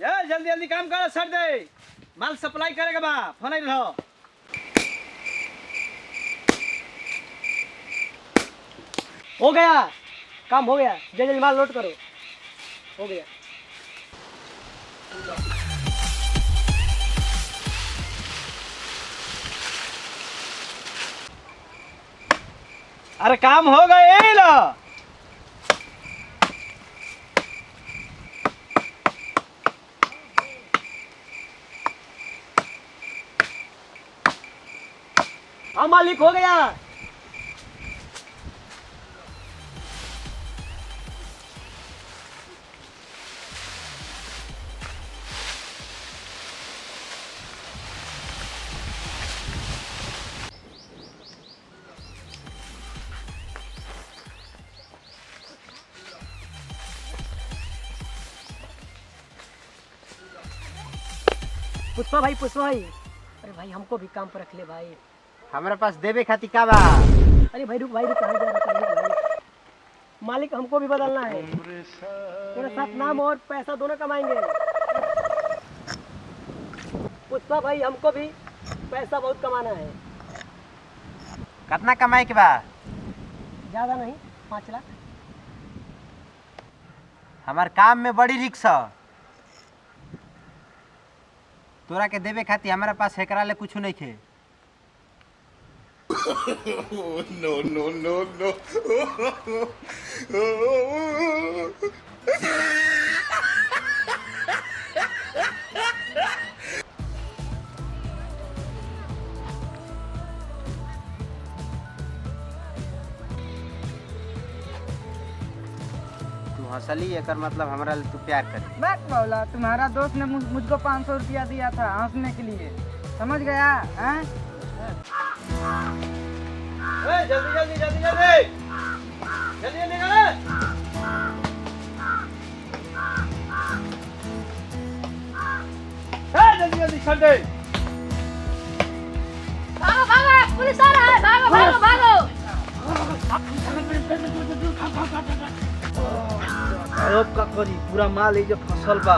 यार जल्दी जल्दी काम करो, सर दे माल सप्लाई करेगा बा, फोन आई रहो। हो गया, काम हो गया, जल्दी जल्दी माल लोड करो। हो गया। अरे काम हो गए लो। हाँ मालिक, हो गया। पुष्पा भाई, पुष्पा भाई, अरे भाई हमको भी काम पर रख ले भाई। हमारे पास देवे खाती का बा? अरे भाई रुक, कहाँ जा रहा है भाई? मालिक हमको भी बदलना है, तेरे साथ नाम और पैसा दोनों कमाएंगे। पुष्पा भाई हमको भी पैसा बहुत कमाना है। कितना कमाई के बा? ज्यादा नहीं, 5 लाख। हमार काम में बड़ी रिक्स है, तोरा के देवे खाती हमारे पास एकरा ले कुछ नहीं खे। No, no, no, no. तू हंसली, एकर मतलब हमरा ले तू प्यार करी। बैक मौला, तुम्हारा दोस्त ने मुझको 500 रुपया दिया था हंसने के लिए, समझ गया? हैं? जल्दी जल्दी जल्दी जल्दी जल्दी जल्दी करो। जल्दी जल्दी कर दे। भागो भागो, पुलिस आ रहा है, भागो भागो भागो। अब का करी, पूरा माल ये जो फसल बा।